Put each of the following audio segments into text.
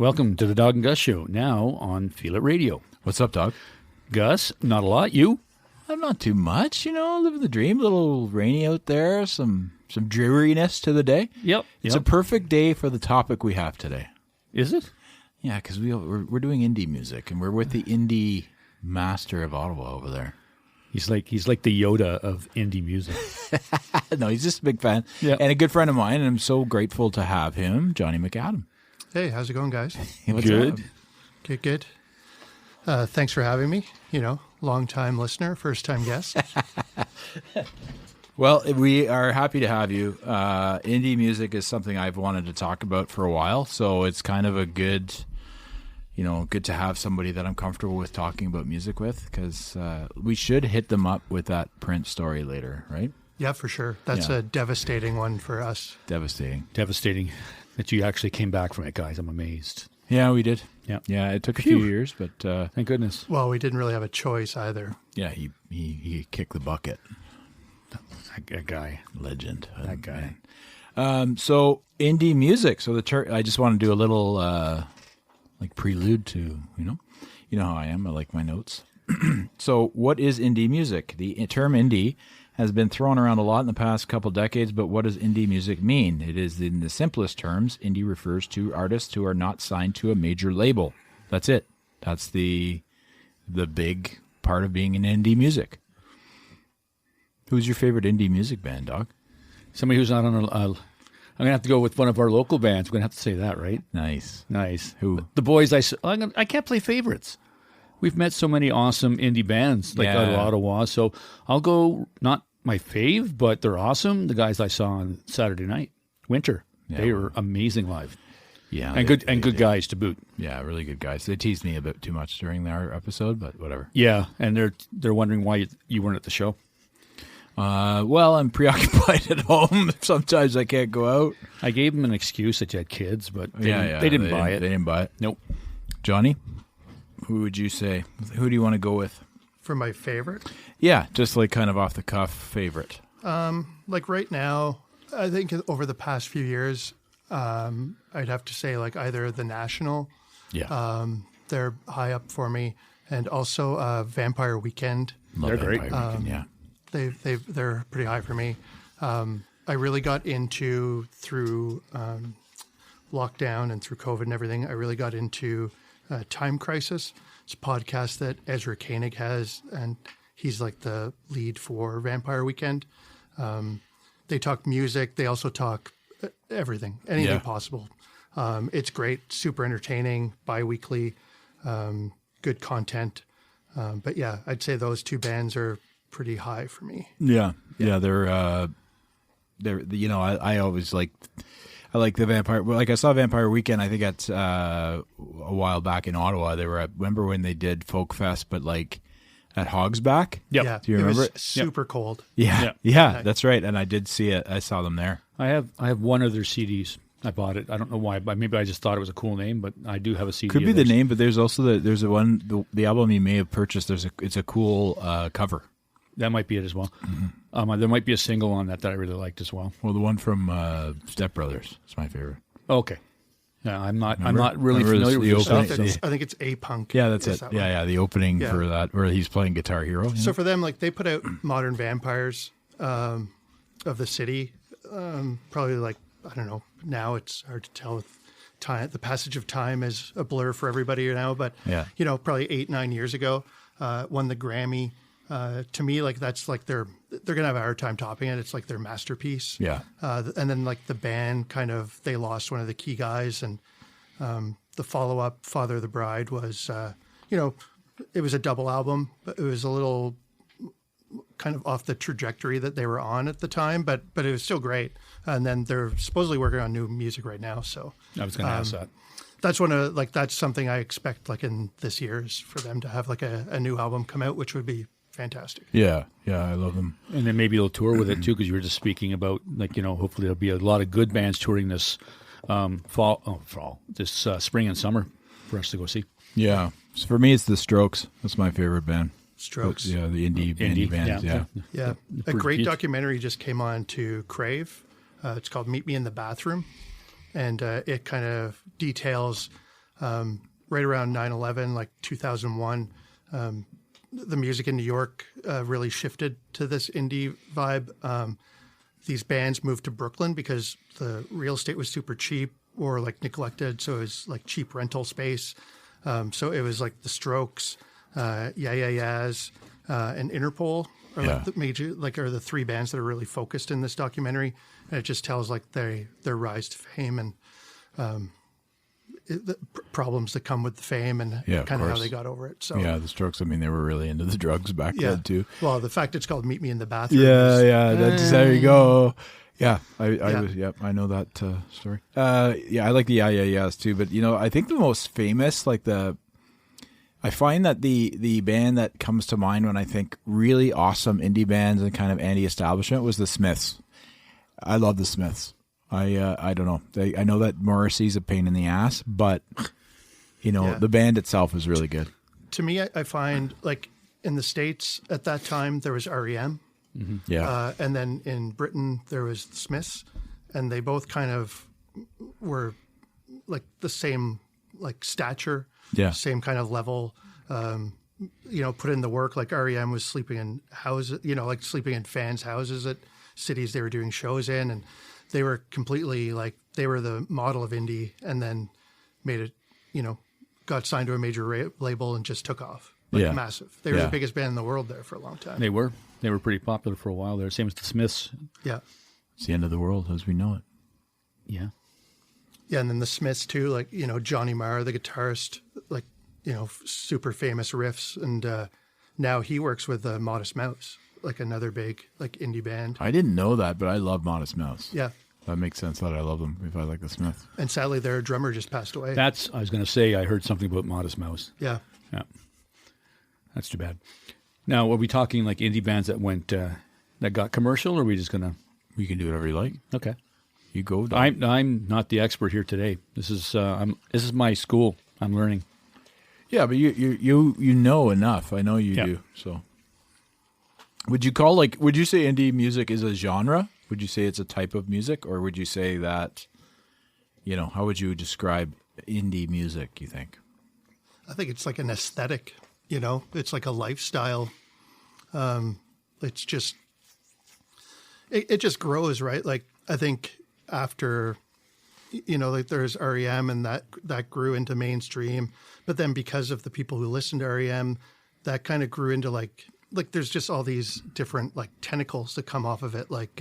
Welcome to the Dawg and Gus show, now on Feel It Radio. What's up, Dawg? Gus, not a lot. You? I'm not too much, living the dream. A little rainy out there, some dreariness to the day. Yep. It's a perfect day for the topic we have today. Is it? Yeah, because we're doing indie music, and we're with the indie master of Ottawa over there. He's like the Yoda of indie music. No, he's just a big fan and a good friend of mine, and I'm so grateful to have him, Johnny Mcadam. Hey, how's it going, guys? What's Good. up? Good. Thanks for having me. Long-time listener, first-time guest. Well, we are happy to have you. Indie music is something I've wanted to talk about for a while, so it's kind of a good to have somebody that I'm comfortable with talking about music with, because we should hit them up with that Prince story later, right? Yeah, for sure. That's a devastating one for us. Devastating That you actually came back from it, guys. I'm amazed. Yeah, we did. Yeah, it took a few years, but thank goodness. Well, we didn't really have a choice either. Yeah, he kicked the bucket. That guy, legend. That guy. So indie music. So I just want to do a little prelude to you know how I am. I like my notes. So, what is indie music? The term indie has been thrown around a lot in the past couple decades, but what does indie music mean? It is, in the simplest terms, indie refers to artists who are not signed to a major label. That's it. That's the big part of being in indie music. Who's your favorite indie music band, Dawg? Somebody who's not on I'm going to have to go with one of our local bands. We're going to have to say that, right? Nice. Who? The boys. I can't play favorites. We've met so many awesome indie bands out of Ottawa, so I'll go not my fave, but they're awesome. The guys I saw on Saturday night, Winter, they were amazing live. Yeah, and good guys to boot. Yeah, really good guys. They teased me a bit too much during our episode, but whatever. Yeah, and they're wondering why you weren't at the show. Well, I'm preoccupied at home. Sometimes I can't go out. I gave them an excuse that you had kids, but they didn't buy it. They didn't buy it. Nope. Johnny, who would you say? Who do you want to go with? For my favorite? Yeah, just kind of off the cuff favorite. Right now, I think over the past few years, I'd have to say either The National. Yeah. They're high up for me. And also Vampire Weekend. They're great. Vampire Weekend, yeah. They're pretty high for me. I really got into, through lockdown and through COVID and everything, I really got into Time Crisis. It's a podcast that Ezra Koenig has, and he's the lead for Vampire Weekend. They talk music. They also talk everything, anything possible. It's great, super entertaining, bi-weekly, good content. But yeah, I'd say those two bands are pretty high for me. Yeah. They're I always I like the Vampire. Well, I saw Vampire Weekend. I think at a while back in Ottawa. They were remember when they did Folk Fest, but at Hogsback. Yep. Yeah. Do you remember it? Was super cold. Yeah, that's right. And I did see it. I saw them there. I have one of their CDs. I bought it. I don't know why, but maybe I just thought it was a cool name. But I do have a CD. Could be the name, but there's also there's the album you may have purchased. It's a cool cover. That might be it as well. Mm-hmm. There might be a single on that I really liked as well. Well, the one from Step Brothers is my favorite. Okay. Yeah, I'm not really Remember familiar with I the stuff. think it's A-Punk. Yeah, that's it. Yeah, the opening for that, where he's playing Guitar Hero. So for them, they put out Modern Vampires of the City. Probably I don't know. Now it's hard to tell with time. The passage of time is a blur for everybody now. But probably 8-9 years ago, won the Grammy. To me, that's they're gonna have a hard time topping it. It's their masterpiece. Yeah. And then the band they lost one of the key guys, and the follow up, Father of the Bride, was it was a double album, but it was a little kind of off the trajectory that they were on at the time, but it was still great. And then they're supposedly working on new music right now. So I was gonna ask that. That's that's something I expect in this year is for them to have a new album come out, which would be fantastic. Yeah, I love them. And then maybe they'll tour with it too, because you were just speaking about hopefully there'll be a lot of good bands touring this spring and summer for us to go see. Yeah, so for me it's the Strokes. That's my favorite band. Strokes. Yeah, the indie bands. Yeah. A great documentary just came on to Crave. It's called Meet Me in the Bathroom, and it kind of details Right around 9/11, like 2001, the music in New York really shifted to this indie vibe. These bands moved to Brooklyn because the real estate was super cheap or like neglected, so it was like cheap rental space. So it was like the Strokes, Yeah Yeah Yeahs, and Interpol are like the major, like are the three bands that are really focused in this documentary, and it just tells like their rise to fame and the problems that come with the fame and kind of how they got over it. So the Strokes, I mean, they were really into the drugs back then too. Well, the fact it's called "Meet Me in the Bathroom." That's there you go. I know that story. I like the Yeah Yeah Yeahs too, but I think the most famous, I find that the band that comes to mind when I think really awesome indie bands and kind of anti-establishment was the Smiths. I love the Smiths. I don't know. I know that Morrissey's a pain in the ass, but the band itself is really good. To me, I find like in the States at that time there was REM. Mm-hmm. Yeah. And then in Britain, there was the Smiths, and they both kind of were like the same, like stature, same kind of level, put in the work. Like REM was sleeping in houses, like sleeping in fans' houses at cities they were doing shows in. And they were completely like, they were the model of indie and then made it, got signed to a major label and just took off. Like massive. They were the biggest band in the world there for a long time. They were. They were pretty popular for a while there. Same as the Smiths. Yeah. It's the end of the world as we know it. Yeah. Yeah, and then the Smiths too, like, Johnny Marr, the guitarist, like, super famous riffs. And now he works with Modest Mouse, like another big, like, indie band. I didn't know that, but I love Modest Mouse. Yeah. That makes sense that I love them if I like the Smiths. And sadly, their drummer just passed away. I was going to say, I heard something about Modest Mouse. Yeah. Yeah. That's too bad. Now, are we talking like indie bands that went, that got commercial, or are we just going to? We can do whatever you like. Okay. You go. I'm not the expert here today. This is my school. I'm learning. Yeah, but you know enough. I know you do. So, would you say indie music is a genre? Would you say it's a type of music, or would you say that, how would you describe indie music? You think? I think it's like an aesthetic. It's like a lifestyle. It's just, it just grows, right? Like I think after, like there's REM and that grew into mainstream, but then because of the people who listened to REM, that kind of grew into like there's just all these different like tentacles that come off of it. Like,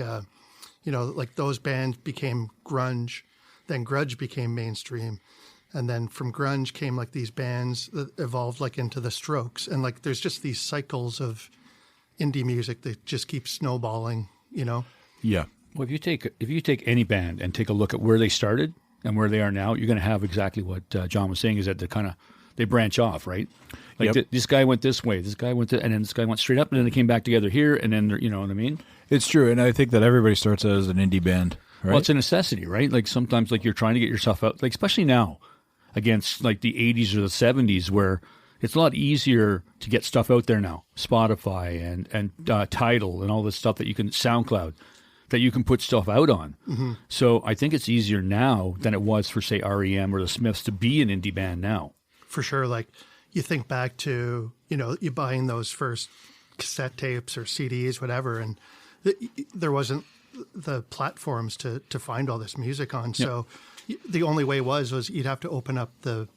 like those bands became grunge, then grunge became mainstream. And then from grunge came like these bands that evolved like into the Strokes. And like there's just these cycles of indie music that just keep snowballing, Yeah. Well, if you take any band and take a look at where they started and where they are now, you're going to have exactly what John was saying, is that they branch off, right? Like this guy went this way, this guy went and then this guy went straight up, and then they came back together here, and then you know what I mean? It's true, and I think that everybody starts out as an indie band, right? Well, it's a necessity, right? Like sometimes like you're trying to get yourself out, like especially now, against like the 80s or the 70s, where it's a lot easier to get stuff out there now. Spotify and Tidal and all this stuff that you can, SoundCloud, that you can put stuff out on. Mm-hmm. So I think it's easier now than it was for, say, REM or the Smiths to be an indie band now. For sure. Like you think back to, you buying those first cassette tapes or CDs, whatever, and there wasn't the platforms to find all this music on. So the only way was you'd have to open up the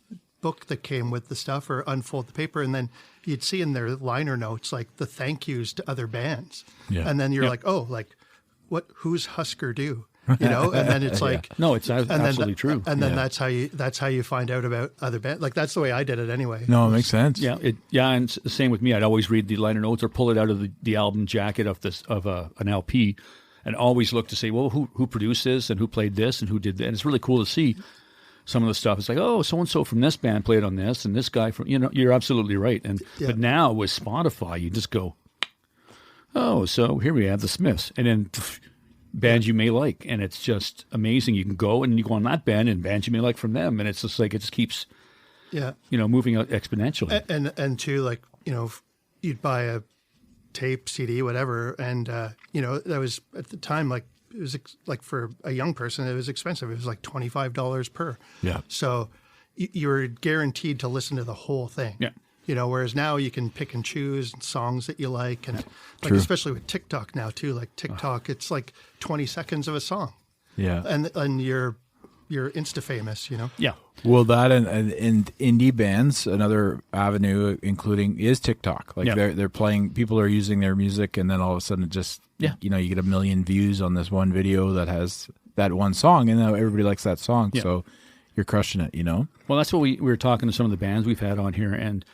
book that came with the stuff or unfold the paper, and then you'd see in their liner notes like the thank yous to other bands. Yeah. And then you're like, oh, like who's Husker Du? And then it's like no, it's absolutely true. And then that's how you find out about other bands. Like that's the way I did it anyway. No, it makes sense. Yeah, and it's the same with me. I'd always read the liner notes or pull it out of the album jacket of an LP, and always look to say, well, who produced this and who played this and who did that. And it's really cool to see some of the stuff. It's like, oh, so and so from this band played on this, and this guy from you're absolutely right. And but now with Spotify, you just go, oh, so here we have the Smiths, and then bands you may like, and it's just amazing. You can go and you go on that band and bands you may like from them, and it's just like it just keeps, moving out exponentially. And too, like you'd buy a tape, CD, whatever, and that was at the time like it was like for a young person it was expensive. It was like $25 per. Yeah. So you're guaranteed to listen to the whole thing. Yeah. You know, whereas now you can pick and choose songs that you like, and like True. especially with TikTok now too. Like TikTok, it's like 20 seconds of a song, Yeah. and you're Insta famous. You know. Yeah. Well, that and indie bands, another avenue, including is TikTok. Like Yeah. they're playing, people are using their music, and then all of a sudden, it just Yeah. you know, you get 1 million views on this one video that has that one song, and now everybody likes that song. Yeah. So you're crushing it, you know. Well, that's what we were talking to some of the bands we've had on here, and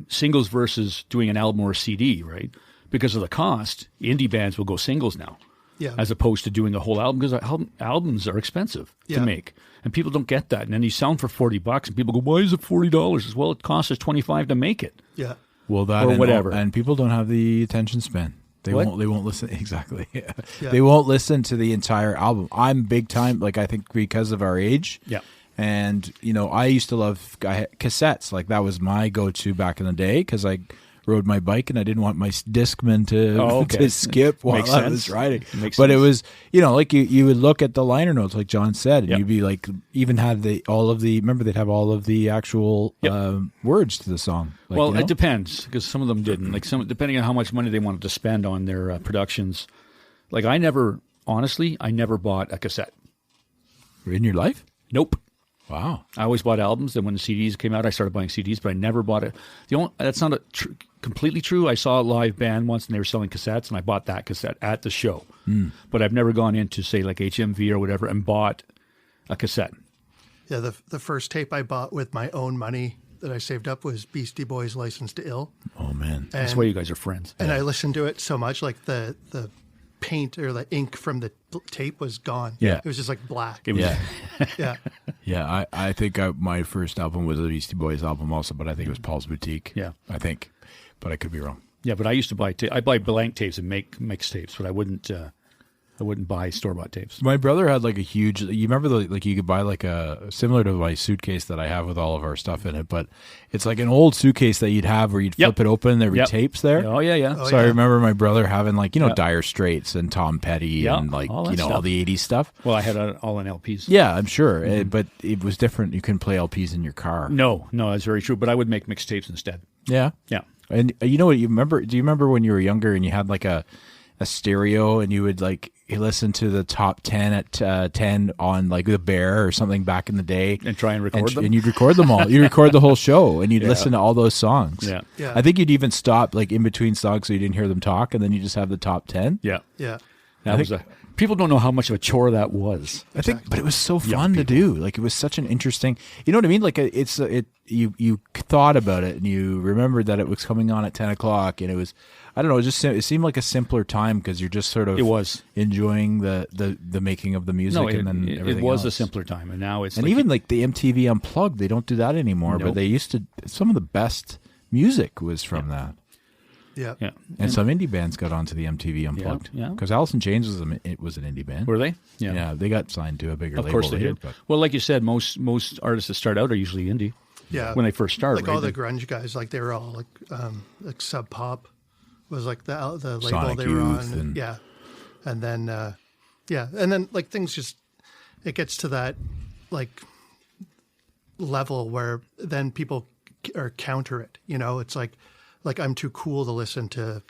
singles versus doing an album or a CD, right? Because of the cost, indie bands will go singles now, Yeah. as opposed to doing a whole album, because albums are expensive Yeah. to make, and people don't get that. And then you sound for $40, and people go, "Why is it $40?" Well, it costs us $25 to make it. Yeah. Well, that Or and whatever. and people don't have the attention span. They What? won't listen exactly. Yeah. They won't listen to the entire album. I'm big time, like I think because of our age. Yeah. And you know, I used to love cassettes. Like that was my go-to back in the day because I rode my bike and I didn't want my Discman to Oh, okay. to skip while Makes I sense. was riding. Makes But it sense. was, you know, like you would look at the liner notes, like John said, and Yep. you'd be like, even had remember they'd have all of the actual Yep. words to the song. Like, Well, you know? it depends, because some of them didn't. Like depending on how much money they wanted to spend on their productions. Like I never bought a cassette. in your life. Nope. Wow. I always bought albums. Then when the CDs came out, I started buying CDs, but I never bought it. That's not completely true. I saw a live band once, and they were selling cassettes, and I bought that cassette at the show. But I've never gone into, say, like HMV or whatever, and bought a cassette. Yeah. The first tape I bought with my own money that I saved up was Beastie Boys' "License to Ill." Oh man. That's why you guys are friends. And I listened to it so much, like the paint or the ink from the tape was gone. Yeah. It was just like black. It was, Yeah. Yeah. Yeah, I think my first album was a Beastie Boys album also, but I think it was Paul's Boutique. Yeah. I think, but I could be wrong. Yeah, but I used to buy I buy blank tapes and make mix tapes, but I wouldn't buy store-bought tapes. My brother had like a huge. You remember like you could buy like a similar to my suitcase that I have with all of our stuff in it, but it's like an old suitcase that you'd have where you'd flip Yep. it open and there'd be Yep. tapes there. Oh yeah, yeah. Oh, So I yeah. remember my brother having like, you know, Yep. Dire Straits and Tom Petty Yeah, and like, all that you know, all stuff. the 80s stuff. Well, I had it all in LPs. Yeah, I'm sure. But it was different. You couldn't play LPs in your car. No, that's very true. But I would make mixtapes instead. Yeah. Yeah. And you know what? You remember? Do you remember when you were younger and you had like a stereo and you would like listen to the top 10 at 10 on like the Bear or something back in the day, And try and record them? and you'd record them all. You record the whole show and you'd listen to all those songs. Yeah. Yeah. I think you'd even stop like in between songs so you didn't hear them talk, and then you just have the top 10. Yeah. Yeah. That was people don't know how much of a chore that was. I think, but it was so fun to do. Like it was such an interesting, you know what I mean? Like you thought about it and you remembered that it was coming on at 10 o'clock, and it was, I don't know, it seemed like a simpler time because you're just sort of It was. enjoying the making of the music, No, and then it everything was a else. simpler time, and now it's And like even like the MTV Unplugged, they don't do that anymore, but Nope. they used to. Some of the best music was from that. Yeah. yeah. And some indie bands got onto the MTV Unplugged. yeah. Because Alice in Chains was an indie band. Were they? Yeah, they got signed to a bigger Of label course they later. did. But Well, like you said, most artists that start out are usually indie. Yeah. When they first start, like right? all the grunge guys, like they were all like Sub Pop was like the label Sonic they were Youth on. and- Yeah. And then and then like things just it gets to that like level where then people or counter it, you know, it's like I'm too cool to listen to,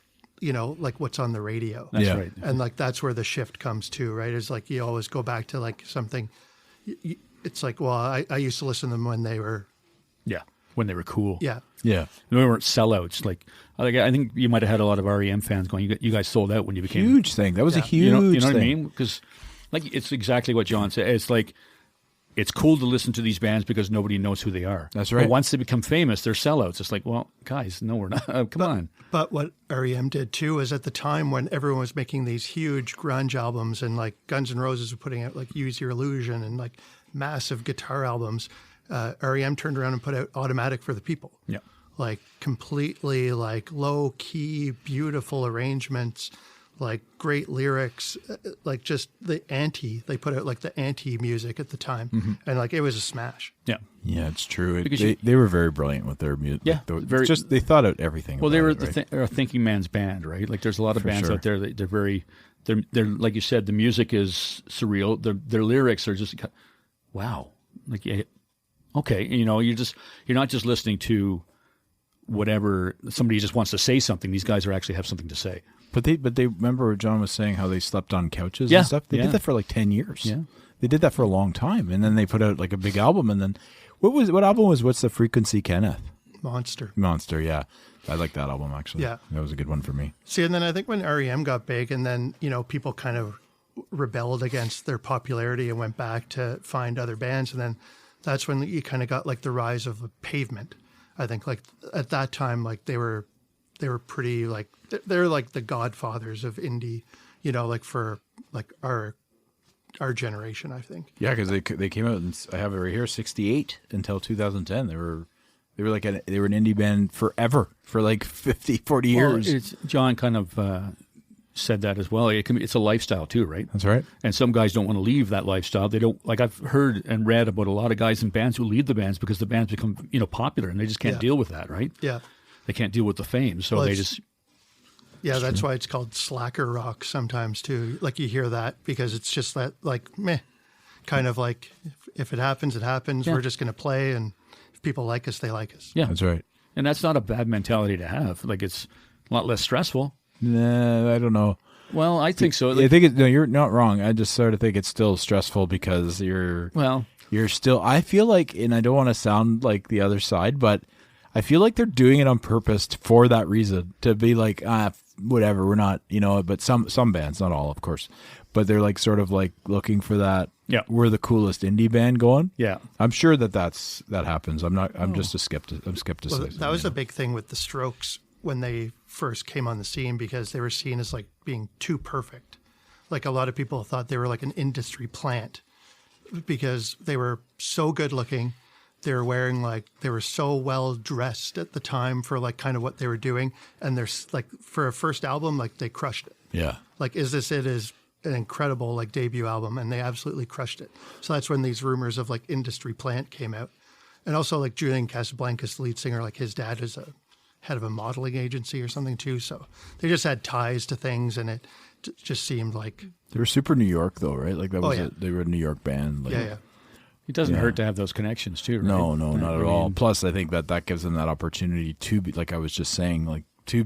you know, like what's on the radio. That's Yeah. right. And like that's where the shift comes to, right? It's like you always go back to like something. It's like, well, I used to listen to them when they were, Yeah, when they were cool. yeah, yeah. We weren't sellouts. Like I think you might have had a lot of REM fans going, you guys sold out when you became Huge thing. That was a Yeah. huge you know thing. what I mean? Because like it's exactly what John said. It's like it's cool to listen to these bands because nobody knows who they are. That's right. But once they become famous, they're sellouts. It's like, well, guys, no, we're not. Come on. But what REM did too is at the time when everyone was making these huge grunge albums and like Guns N' Roses were putting out like Use Your Illusion and like massive guitar albums, REM turned around and put out Automatic for the People. Yeah. Like completely like low key, beautiful arrangements, like great lyrics, like just they put out like the anti music at the time. And like it was a smash. Yeah. Yeah, it's true. Because They were very brilliant with their music. Yeah, very- just they thought out everything. Well, they about were it, right? they're a thinking man's band, right? Like there's a lot of For bands sure. out there that they're like you said, the music is surreal. Their lyrics are just wow. Like Okay, you're not just listening to whatever somebody just wants to say something. These guys actually have something to say. But they remember John was saying how they slept on couches Yeah, and stuff. They yeah. did that for like 10 years. Yeah. They did that for a long time, and then they put out like a big album. And then what album was What's the Frequency, Kenneth? Monster. Yeah. I like that album actually. Yeah. That was a good one for me. See, and then I think when REM got big, and then people kind of rebelled against their popularity and went back to find other bands, and then that's when you kind of got like the rise of Pavement. I think like at that time, like they were pretty like they're like the godfathers of indie, like for like our generation, I think. Yeah, because they came out, and I have it right here, 1968 until 2010. They were an indie band forever for like 50, 40 years. Well, John kind of said that as well. It's a lifestyle too, right? That's right. And some guys don't want to leave that lifestyle. They don't, like I've heard and read about a lot of guys in bands who leave the bands because the bands become popular and they just can't deal with that, right? Yeah. They can't deal with the fame, so they just. Yeah, that's why it's called slacker rock sometimes too. Like you hear that because it's just that like meh, kind of like if it happens, it happens. Yeah. We're just going to play, and if people like us, they like us. Yeah, That's right. And that's not a bad mentality to have. Like it's a lot less stressful. Nah, I don't know. Well, I think so. I think you're not wrong. I just sort of think it's still stressful because you're still. I feel like, and I don't want to sound like the other side, but I feel like they're doing it on purpose for that reason, to be like, whatever, we're not, but some bands, not all, of course, but they're like sort of like looking for that. Yeah, we're the coolest indie band going. Yeah, I'm sure that happens. I'm just a skeptic. I'm skeptical. Well, that was a big thing with the Strokes when they first came on the scene, because they were seen as like being too perfect. Like a lot of people thought they were like an industry plant because they were so good looking. They were wearing they were so well dressed at the time for like kind of what they were doing. And they're like, for a first album, like they crushed it. Yeah. Like, Is This It is an incredible like debut album, and they absolutely crushed it. So that's when these rumors of like industry plant came out. And also like Julian Casablancas, the lead singer, like his dad is a head of a modeling agency or something too. So they just had ties to things, and it just seemed like they were super New York though, right? Like that was they were a New York band. Like, yeah. It doesn't hurt to have those connections too, right? No, not at all. Plus, I think that gives them that opportunity to be, like I was just saying, like to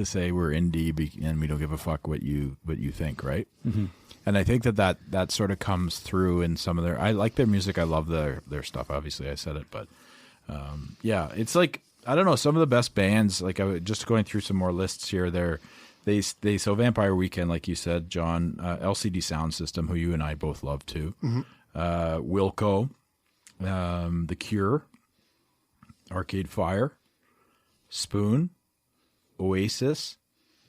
say we're indie and we don't give a fuck what you think, right? Mm-hmm. And I think that sort of comes through in some of their. I like their music. I love their stuff. Obviously, I said it, but it's like, I don't know, some of the best bands. Like I was just going through some more lists here. So Vampire Weekend, like you said, John, LCD Sound System, who you and I both love too. Mm-hmm. Wilco, The Cure, Arcade Fire, Spoon, Oasis,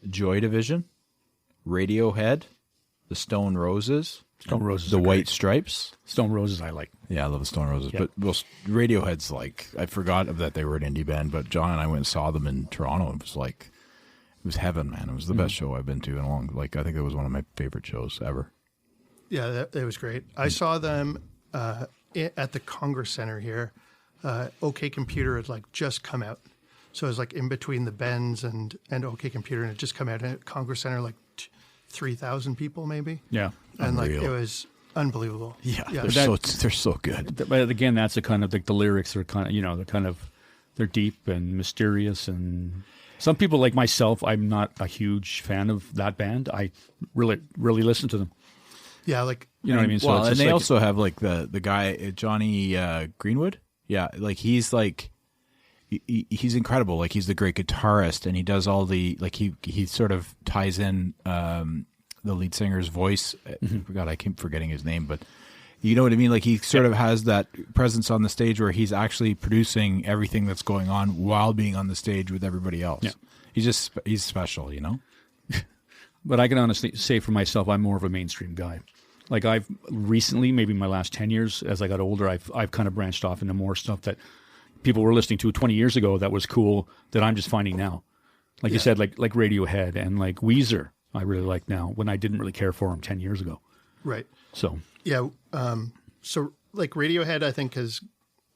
Joy Division, Radiohead, The Stone Roses, The White Stripes. Stone Roses I like. Yeah, I love the Stone Roses. Yep. But Radiohead's like, I forgot that they were an indie band, but John and I went and saw them in Toronto. It was heaven, man. It was the best show I've been to in a long. Like, I think it was one of my favorite shows ever. Yeah, it was great. I saw them at the Congress Center here. OK Computer had like just come out, so it was like in between the Bends and OK Computer, and it just come out at Congress Center, like 3,000 people maybe. Yeah, and unreal. like it was unbelievable. Yeah. They're so good. But again, that's the kind of the lyrics are kind of they're deep and mysterious, and some people like myself, I'm not a huge fan of that band. I really listen to them. Yeah, like, you know what I mean. So well, and they also have like the guy Johnny Greenwood. Yeah, like he's incredible. Like he's the great guitarist, and he does all the he sort of ties in the lead singer's voice. God, I keep forgetting his name, but you know what I mean. Like he sort of has that presence on the stage where he's actually producing everything that's going on while being on the stage with everybody else. Yeah. He's special, you know. But I can honestly say for myself, I'm more of a mainstream guy. Like I've recently, maybe my last 10 years, as I got older, I've kind of branched off into more stuff that people were listening to 20 years ago that was cool that I'm just finding now. Like you said, like Radiohead and like Weezer, I really like now when I didn't really care for them 10 years ago. Right. So. Yeah. So like Radiohead, I think is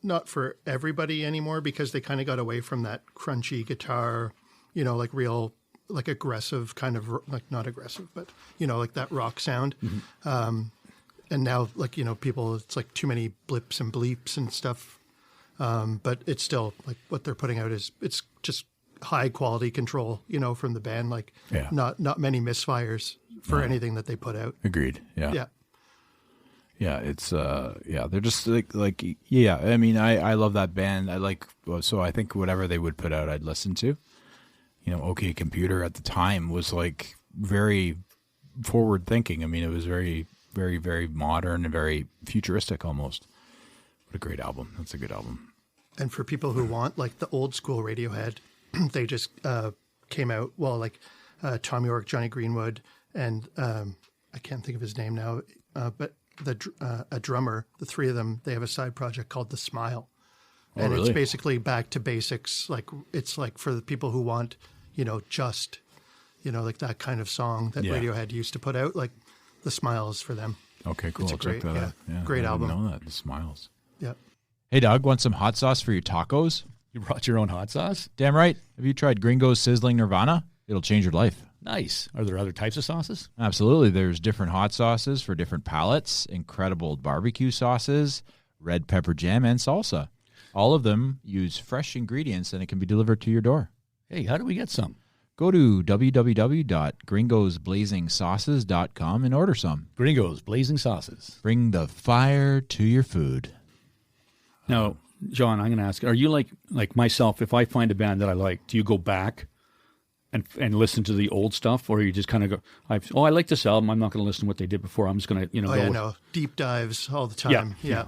not for everybody anymore because they kind of got away from that crunchy guitar, like real, like aggressive kind of, like not aggressive, but like that rock sound. Mm-hmm. And now like, people, it's like too many blips and bleeps and stuff. But it's still like what they're putting out it's just high quality control, from the band. Like not many misfires for anything that they put out. Agreed. Yeah. Yeah. Yeah, it's they're just like I mean, I love that band. So I think whatever they would put out, I'd listen to. OK Computer at the time was like very forward thinking. I mean, it was very, very, very modern and very futuristic almost. What a great album. That's a good album. And for people who want like the old school Radiohead, they just came out, Tom York, Johnny Greenwood, and I can't think of his name now, but a drummer, the three of them, they have a side project called The Smile. And really? It's basically back to basics. Like it's like for the people who want, just, like that kind of song that Radiohead used to put out, like The Smile is for them. Okay, cool. It's I'll check that out. Yeah, great album. I didn't know that. The Smiles. Yeah. Hey, Dawg, want some hot sauce for your tacos? You brought your own hot sauce? Damn right. Have you tried Gringo's Sizzling Nirvana? It'll change your life. Nice. Are there other types of sauces? Absolutely. There's different hot sauces for different palates, incredible barbecue sauces, red pepper jam, and salsa. All of them use fresh ingredients, and it can be delivered to your door. Hey, how do we get some? Go to www.gringosblazingsauces.com and order some. Gringo's Blazing Sauces. Bring the fire to your food. Now, John, I'm going to ask, are you like myself, if I find a band that I like, do you go back and listen to the old stuff, or you just kind of go, I like this album, I'm not going to listen to what they did before, I'm just going to, no, deep dives all the time. Yeah.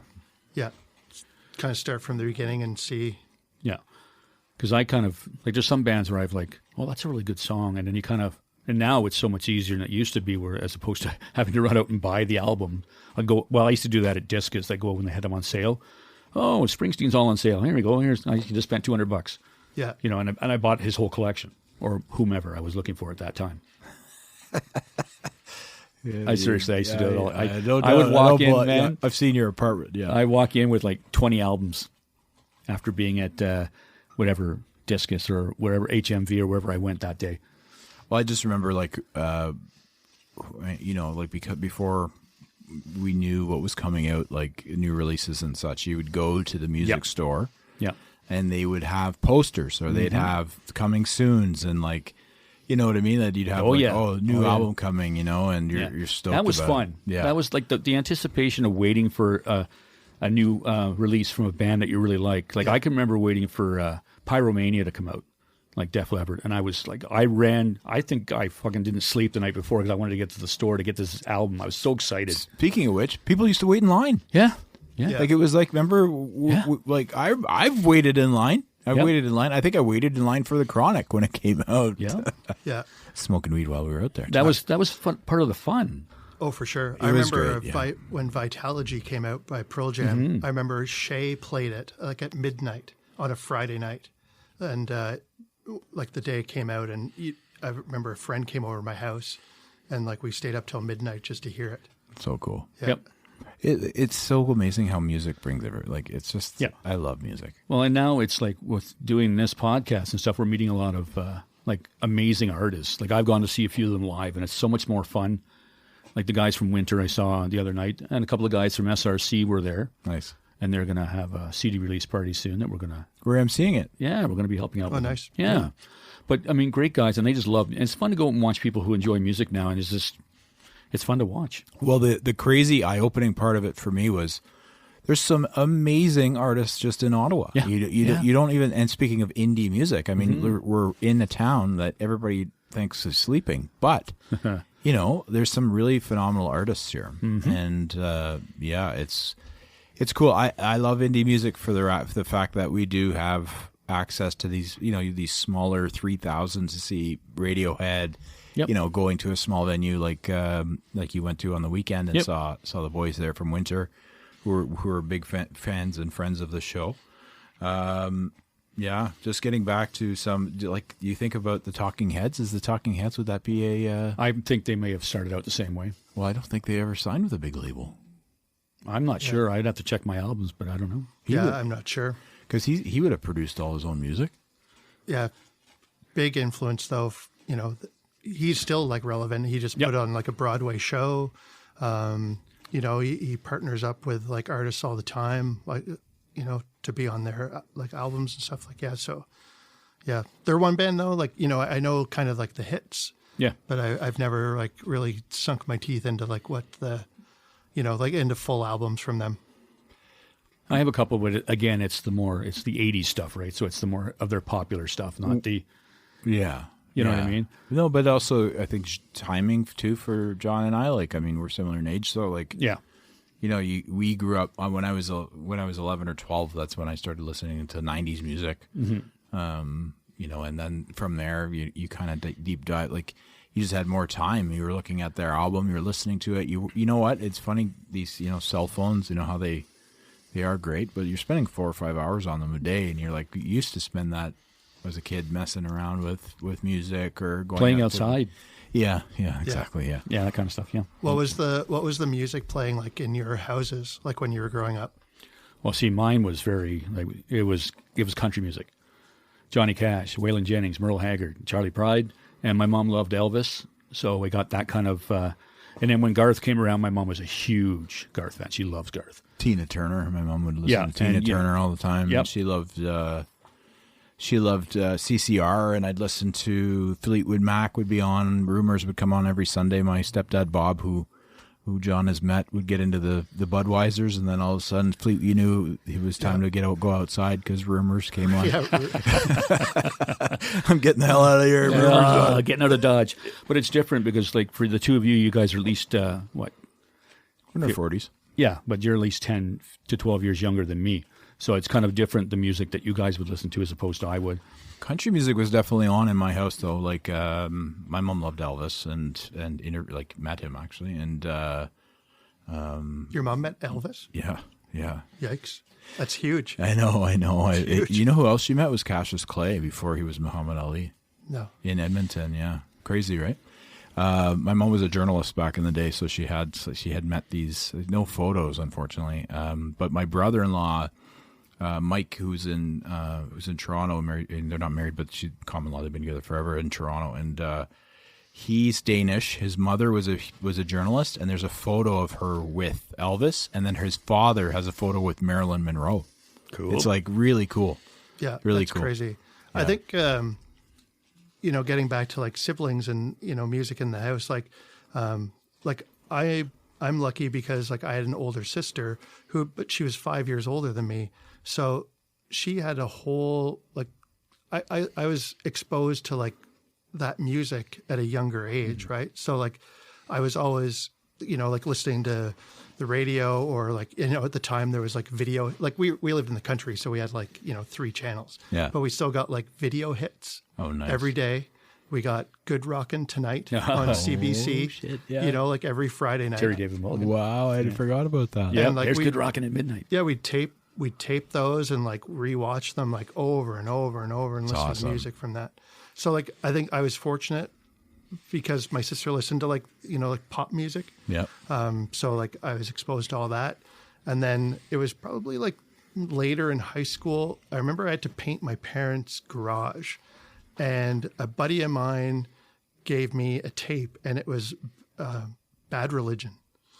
Kind of start from the beginning and see. Yeah. Because I kind of, like, there's some bands where I've like, that's a really good song, and then you kind of, and now it's so much easier than it used to be, where as opposed to having to run out and buy the album, I used to do that at Discus. I go when they had them on sale. Oh, Springsteen's all on sale. Here we go. I just spent $200. Yeah. And I bought his whole collection, or whomever I was looking for at that time. I used to do it all. I would walk in, man. Yeah, I've seen your apartment. Yeah. I walk in with like 20 albums after being at whatever Discus or whatever HMV or wherever I went that day. Well, I just remember because before we knew what was coming out, like new releases and such, you would go to the music store, and they would have posters, or they'd have coming soons, and like, you know what I mean, that you'd have new album coming, and you're stoked. That was about fun. It. Yeah, that was like the anticipation of waiting for a new release from a band that you really like. Like I can remember waiting for Pyromania to come out, like Def Leppard, and I was like, I think I fucking didn't sleep the night before because I wanted to get to the store to get this album. I was so excited. Speaking of which, people used to wait in line. Yeah. Like it was like, remember, like I've waited in line. Waited in line. I think I waited in line for the Chronic when it came out. Yeah. Yeah. Smoking weed while we were out there. That was fun, part of the fun. Oh, for sure. I remember when Vitalogy came out by Pearl Jam, I remember Shay played it like at midnight on a Friday night. And like the day it came out, and I remember a friend came over to my house, and like we stayed up till midnight just to hear it. So cool. Yeah. Yep. It's so amazing how music brings it. Like it's just, I love music. Well, and now it's like with doing this podcast and stuff, we're meeting a lot of like amazing artists. Like I've gone to see a few of them live, and it's so much more fun. Like the guys from Winter I saw the other night, and a couple of guys from SRC were there. Nice. And they're going to have a CD release party soon that we're going to... We're emceeing it. Yeah, we're going to be helping out with them. Nice. Yeah. But, I mean, great guys, and they just love... And it's fun to go and watch people who enjoy music now, and it's fun to watch. Well, the crazy eye-opening part of it for me was there's some amazing artists just in Ottawa. Yeah. You don't even... And speaking of indie music, I mean, we're in a town that everybody thinks is sleeping, but... there's some really phenomenal artists here. And, it's cool. I love indie music for the fact that we do have access to these, these smaller 3,000 to see Radiohead, going to a small venue like you went to on the weekend and saw the boys there from Winter who are big fans and friends of the show. Just getting back to you think about the Talking Heads. Is the Talking Heads, would that be I think they may have started out the same way. Well, I don't think they ever signed with a big label. I'm not sure. I'd have to check my albums, but I don't know. I'm not sure. Because he would have produced all his own music. Yeah. Big influence, though. He's still like relevant. He just put on like a Broadway show. He partners up with like artists all the time. Like, to be on their like albums and stuff like that. So yeah, they're one band though. Like, I know kind of like the hits. Yeah. But I've never like really sunk my teeth into like what the, like into full albums from them. I have a couple, but again, it's the 80s stuff, right? So it's the more of their popular stuff, not the, Yeah. you know what I mean? No, but also I think timing too for John and I, like, I mean, we're similar in age. So like, Yeah. We grew up when I was 11 or 12, that's when I started listening to 90s music. And then from there you kind of deep dive, like you just had more time. You were looking at their album, you were listening to it. You know what? It's funny, these, cell phones, how they are great, but you're spending 4 or 5 hours on them a day, and you're like, you used to spend that as a kid messing around with music or going Playing outside. Yeah, exactly. Yeah. Yeah, that kind of stuff. Yeah. What was the music playing like in your houses, like when you were growing up? Well, see, mine was very like it was country music. Johnny Cash, Waylon Jennings, Merle Haggard, Charlie Pride, and my mom loved Elvis, so we got that kind of. And then when Garth came around, my mom was a huge Garth fan. She loves Garth. Tina Turner. My mom would listen to Tina Turner all the time. Yep. And she loved CCR, and I'd listen to Fleetwood Mac would be on. Rumors would come on every Sunday. My stepdad Bob, who John has met, would get into the Budweisers, and then all of a sudden, you knew it was time to go outside because Rumors came on. Yeah. I'm getting the hell out of here. Rumors Getting out of Dodge. But it's different because, like, for the two of you, you guys are at least, what? in our 40s. Yeah, but you're at least 10 to 12 years younger than me. So it's kind of different, the music that you guys would listen to as opposed to I would. Country music was definitely on in my house, though. Like, my mom loved Elvis and met him, actually. And Your mom met Elvis? yeah. Yikes. That's huge. I know. You know who else she met was Cassius Clay before he was Muhammad Ali. No. In Edmonton, yeah. Crazy, right? My mom was a journalist back in the day, so she had met these, no photos, unfortunately. But my brother-in-law, Mike, who's in Toronto, married, and they're not married, but common law, they've been together forever in Toronto, and he's Danish. His mother was a journalist, and there's a photo of her with Elvis, and then his father has a photo with Marilyn Monroe. Cool. It's like really cool. Yeah, really that's cool. Crazy. Yeah. I think getting back to like siblings and music in the house, like I'm lucky because like I had an older sister but she was 5 years older than me, so she had a whole like I was exposed to like that music at a younger age, right? So like I was always like listening to the radio, or like at the time there was like video, like we lived in the country, so we had like 3 channels, but we still got like video hits. Oh, nice. Every day. We got Good Rockin' Tonight on CBC. Oh, shit, yeah. Like every Friday night. Terry David Mulligan. Wow, I forgot about that. Yeah, And, like, there's we- Good Rockin' at Midnight. Yeah, we'd tape those and like rewatch them like over and over and over and listen to awesome. music from that. So like I think I was fortunate because my sister listened to like pop music. Yep. So like I was exposed to all that. And then it was probably like later in high school, I remember I had to paint my parents' garage, and a buddy of mine gave me a tape, and it was Bad Religion.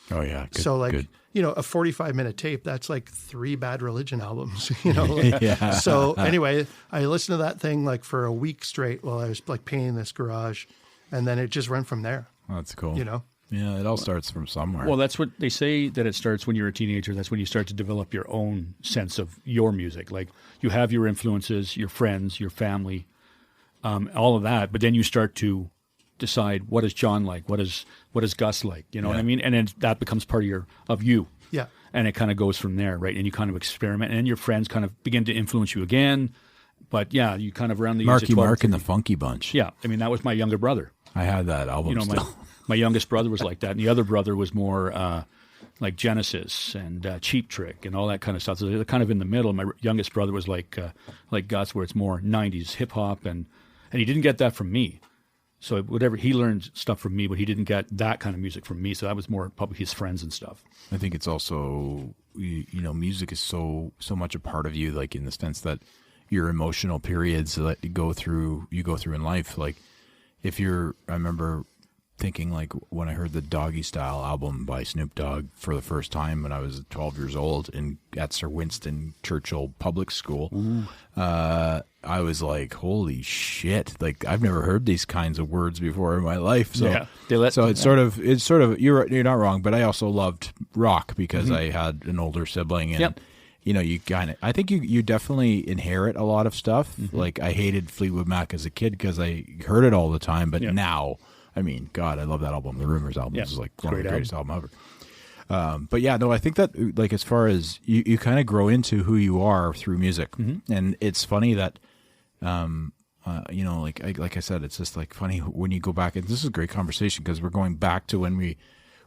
Oh yeah. Good, So like, good. a 45-minute tape, that's like 3 Bad Religion albums, Yeah. So anyway, I listened to that thing like for a week straight while I was like painting this garage, and then it just went from there, Oh, that's cool. Yeah, it all starts from somewhere. Well, that's what they say, that it starts when you're a teenager. That's when you start to develop your own sense of your music. Like you have your influences, your friends, your family, all of that. But then you start to decide, what does John like? What does Gus like? You know what I mean? And then that becomes part of you. Yeah. And it kind of goes from there, right? And you kind of experiment, and then your friends kind of begin to influence you again. But yeah, you kind of around the age Marky of 12, Mark and the Funky Bunch. Yeah, I mean that was my younger brother. I had that album still. My youngest brother was like that, and the other brother was more like Genesis and Cheap Trick and all that kind of stuff. So they're kind of in the middle. My youngest brother was like Gus, where it's more 90s hip hop, and he didn't get that from me. So whatever, he learned stuff from me, but he didn't get that kind of music from me. So that was more probably his friends and stuff. I think it's also, music is so much a part of you, like in the sense that your emotional periods that you go through in life. Like I remember thinking like when I heard the Doggy Style album by Snoop Dogg for the first time when I was 12 years old at Sir Winston Churchill Public School, I was like, holy shit. Like I've never heard these kinds of words before in my life. So, it's sort of, you're not wrong, but I also loved rock because I had an older sibling and, you know, you kind of, I think you definitely inherit a lot of stuff. Like I hated Fleetwood Mac as a kid because I heard it all the time, but now, I mean, God, I love that album. The Rumors album is like one of the greatest album ever. But yeah, no, I think that like as far as you kind of grow into who you are through music, and it's funny that, you know, like I said, it's just like funny when you go back, and this is a great conversation because we're going back to when we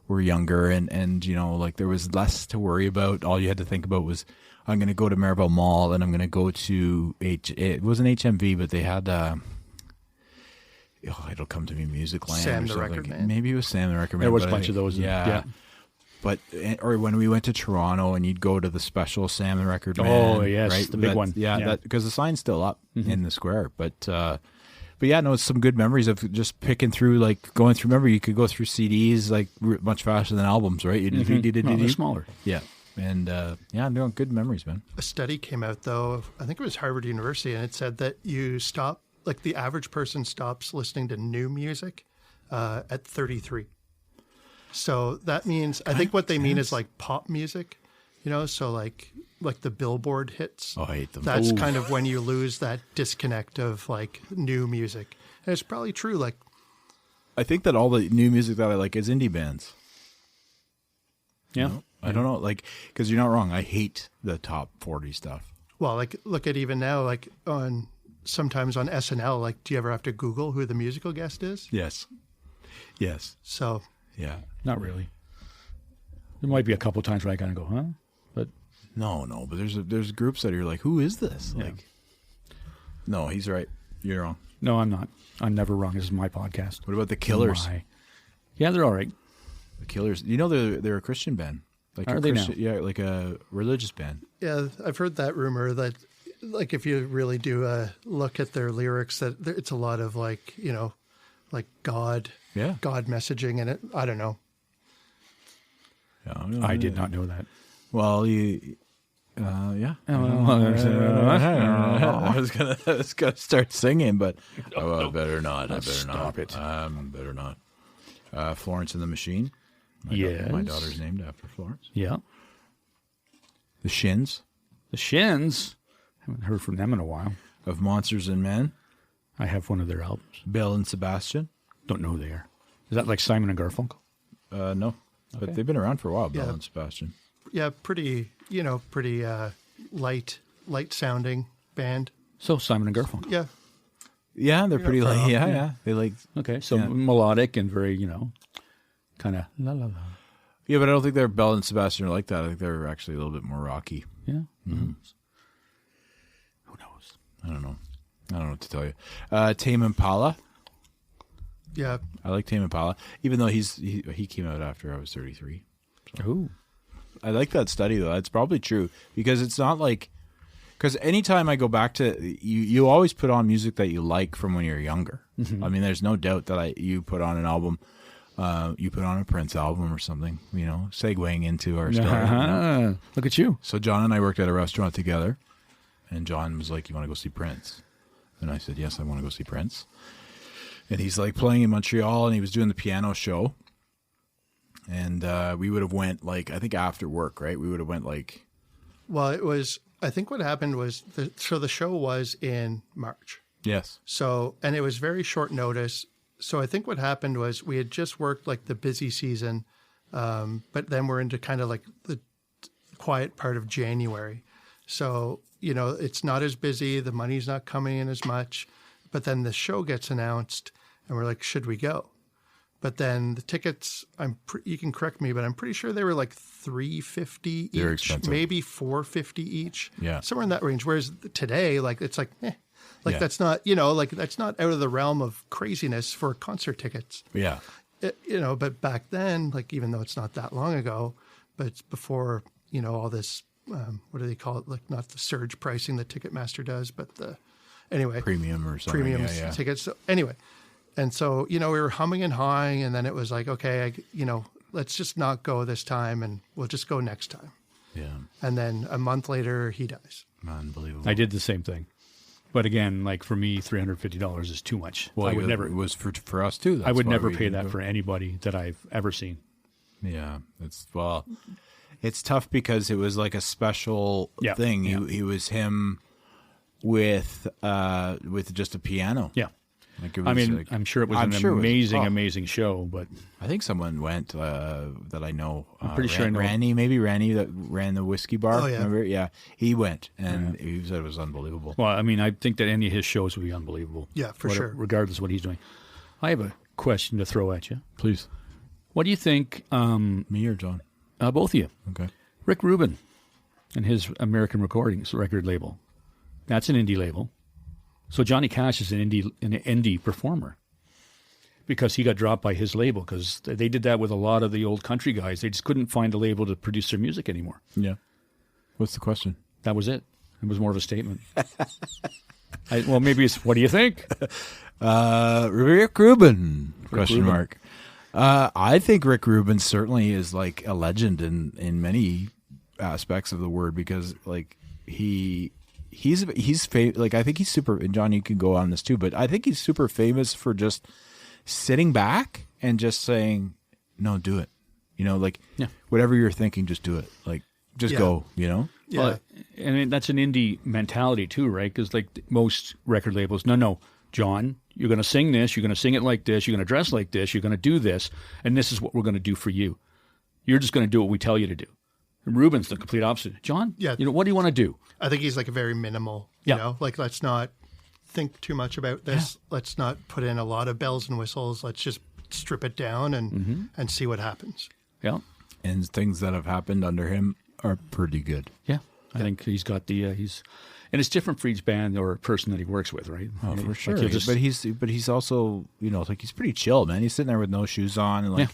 were younger, and you know, like there was less to worry about. All you had to think about was I'm going to go to Maribel Mall and I'm going to go to it wasn't HMV, but they had. It'll come to me, Music Land. Sam or the something. Record Man. Maybe it was Sam the Record Man. There was a bunch of those. Yeah. But or when we went to Toronto and you'd go to the special Sam the Record Man. Oh yes, right? the big one. Yeah, because the sign's still up in the square. But yeah, no, it's some good memories of just picking through, like going through. Remember, you could go through CDs like much faster than albums, right? You did they're smaller. Yeah, and no, good memories, man. A study came out though, I think it was Harvard University, and it said that like the average person stops listening to new music at 33. So that means, I think what they mean is like pop music, you know, so like the Billboard hits. Oh, I hate them. That's kind of when you lose that disconnect of like new music. And it's probably true. Like, I think that all the new music that I like is indie bands. Yeah. You know? I don't know, like, because you're not wrong. I hate the top 40 stuff. well, like look at even now, like sometimes on SNL, like, do you ever have to Google who the musical guest is? Yes. Yes. So Yeah. Not really. There might be a couple times where I kind of go, huh? But No, but there's groups that you're like, who is this? Yeah. Like, no, he's right. You're wrong. no, I'm not. I'm never wrong. This is my podcast. What about the Killers? Yeah, they're all right. The Killers. You know they're a Christian band. Like Are a they Christian, now? Yeah, like a religious band. yeah, I've heard that rumor that, like, if you really do look at their lyrics, that it's a lot of like, you know, like God messaging in it. I don't know. Yeah, I did not know that. Well, yeah. I I was gonna start singing, but I better not. Stop it. Better not. Florence and the Machine. Yes. My daughter's named after Florence. Yeah. The Shins The Shins. Haven't heard from them in a while. of Monsters and Men. I have one of their albums. Belle and Sebastian. Don't know who they are. Is that like Simon and Garfunkel? No, but Okay. they've been around for a while. Belle Yeah. and Sebastian. Yeah, pretty light sounding band. So Simon and Garfunkel. Yeah, Yeah, they're pretty far like off, yeah. They like Okay, so Yeah. melodic and very, kind of la la la. yeah, but I don't think they're Belle and Sebastian are like that. I think they're actually a little bit more rocky. Yeah. Mm-hmm. Who knows? I don't know what to tell you. Tame Impala. yeah. I like Tame Impala, even though he came out after I was 33. Ooh. I like that study though. It's probably true because it's not like because anytime I go back to you always put on music that you like from when you're younger. Mm-hmm. I mean, there's no doubt that you put on an album, you put on a Prince album or something. Segueing into our story. Look at you. So John and I worked at a restaurant together, and John was like, "You want to go see Prince?" And I said, "Yes, I want to go see Prince." And he's like playing in Montreal, and he was doing the piano show. And we would have went like I think after work, right? We would have went like Well, it was. I think what happened was the show was in March. yes, So, and it was very short notice. So I think what happened was we had just worked like the busy season, but then we're into kind of like the quiet part of January. So, it's not as busy. The money's not coming in as much, but then the show gets announced and we're like, should we go? But then the tickets, you can correct me, but I'm pretty sure they were like $350 They're each, expensive. maybe $450 each. Yeah. Somewhere in that range. Whereas today, like, it's like, Yeah. that's not, that's not out of the realm of craziness for concert tickets. yeah, But back then, like, even though it's not that long ago, but it's before, all this, what do they call it? Like, not the surge pricing that Ticketmaster does, but anyway, premium or something. premium Yeah. tickets. So anyway, And so, we were humming and hawing, and then it was like, okay, let's just not go this time, and we'll just go next time. Yeah. And then a month later, he dies. Unbelievable. I did the same thing. But again, like for me, $350 is too much. Well, I would never. It was for us too. I would never pay that for anybody that I've ever seen. Yeah, it's tough because it was like a special thing. Yeah. He was him with just a piano. Yeah. Like it was, I mean, I'm sure it was amazing show, but I think someone went that I know. I'm pretty sure I know. Randy that ran the whiskey bar. Oh, yeah. Remember? Yeah, he went, and he said it was unbelievable. Well, I mean, I think that any of his shows would be unbelievable. Yeah, for sure. Regardless of what he's doing. I have a question to throw at you. Please. What do you think? Me or John? Both of you. Okay. Rick Rubin and his American Recordings record label. That's an indie label. So Johnny Cash is an indie performer because he got dropped by his label because they did that with a lot of the old country guys. They just couldn't find a label to produce their music anymore. Yeah. What's the question? That was it. It was more of a statement. Well, maybe it's, what do you think? Rick Rubin? Question mark. I think Rick Rubin certainly is like a legend in many aspects of the word because like he's like I think he's super, and John, you can go on this too, but I think he's super famous for just sitting back and just saying, no, do it. Like whatever you're thinking, just do it. Like just go, Yeah. Well, I mean, that's an indie mentality too, right? Because like most record labels, no, John, you're going to sing this, you're going to sing it like this, you're going to dress like this, you're going to do this, and this is what we're going to do for you. You're just going to do what we tell you to do. And Rubin's the complete opposite. John, what do you want to do? I think he's like a very minimal, like let's not think too much about this. Yeah. Let's not put in a lot of bells and whistles. Let's just strip it down and see what happens. Yeah. And things that have happened under him are pretty good. Yeah. I think he's got and it's different for each band or person that he works with, right? Oh, for sure. Like but he's also, like he's pretty chill, man. He's sitting there with no shoes on and like,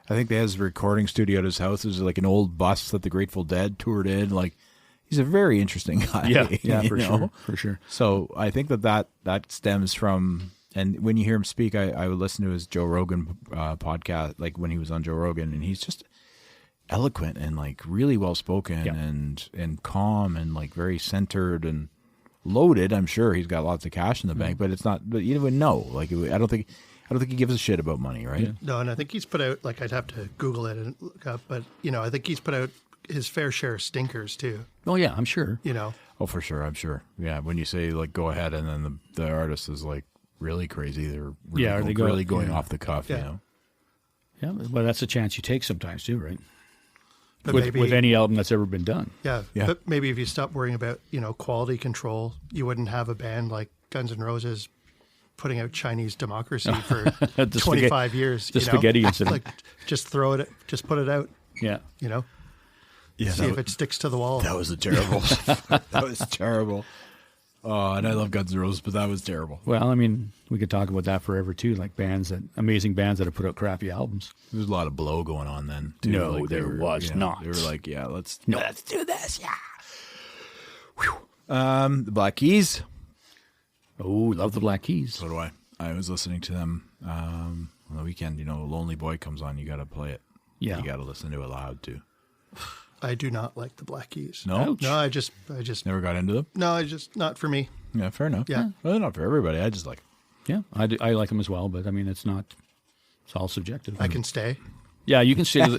I think they have his recording studio at his house. There's like an old bus that the Grateful Dead toured in. Like, he's a very interesting guy. Yeah, for sure. So I think that stems from, and when you hear him speak, I would listen to his Joe Rogan podcast, like when he was on Joe Rogan, and he's just eloquent and like really well spoken and calm and like very centered and loaded. I'm sure he's got lots of cash in the bank, but it's not. But you would know. Like I don't think he gives a shit about money, right? Yeah. No, and I think he's put out, like I'd have to Google it and look up, but I think he's put out his fair share of stinkers too. Oh yeah, I'm sure. Oh, for sure, I'm sure. Yeah, when you say like go ahead, and then the artist is like really crazy, they're really going off the cuff, Yeah, well, that's a chance you take sometimes too, right? But with any album that's ever been done. Yeah, but maybe if you stop worrying about quality control, you wouldn't have a band like Guns N' Roses putting out Chinese Democracy for 25 years. The spaghetti incident. Like, just throw it, just put it out. Yeah. Yeah, see if it sticks to the wall. That was terrible. That was terrible. Oh, and I love Guns N' Roses, but that was terrible. Well, I mean, we could talk about that forever too, like amazing bands that have put out crappy albums. There was a lot of blow going on then, too. No, like there was not. They were like, let's do this, The Black Keys. Oh, love the Black Keys. So do I. I was listening to them on the weekend. Lonely Boy comes on, you got to play it. Yeah. You got to listen to it loud, too. I do not like the Black Keys. No? Ouch. No, I just Never got into them? No, not for me. Yeah, fair enough. Yeah. Well, not for everybody. I just like Yeah, I like them as well, but I mean, it's all subjective. I can stay. Yeah, you can stay.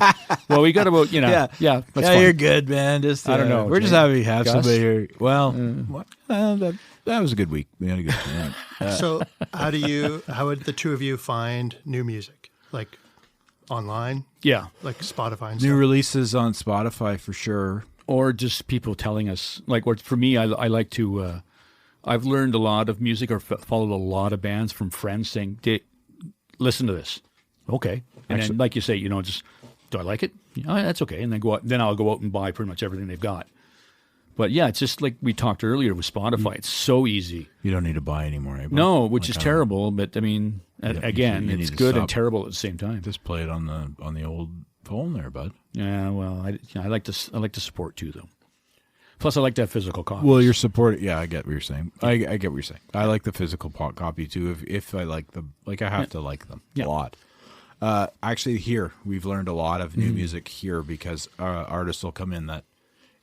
Well, we got about, that's fine. You're good, man. Just I don't know. We're just happy to have Gus? somebody here. Well, that was a good week. We had a good time. So how would the two of you find new music? Like online? Yeah. Like Spotify and New stuff? releases on Spotify for sure. Or just people telling us, like, or for me, I like to, I've learned a lot of music or followed a lot of bands from friends saying, listen to this. Okay. And then, like you say, just, do I like it? That's okay. And then I'll go out and buy pretty much everything they've got. But yeah, it's just like we talked earlier with Spotify. It's so easy. You don't need to buy anymore. No, which is terrible. But I mean, again, you it's need to good stop. and terrible at the same time. Just play it on the old phone there, bud. Yeah, well, I like to support too, though. Plus, I like to have physical copies. Well, you're supporting. Yeah, I get what you're saying. I get what you're saying. I like the physical copy too. If I like them, like I have to like them a lot. Actually, here we've learned a lot of new music here because artists will come in that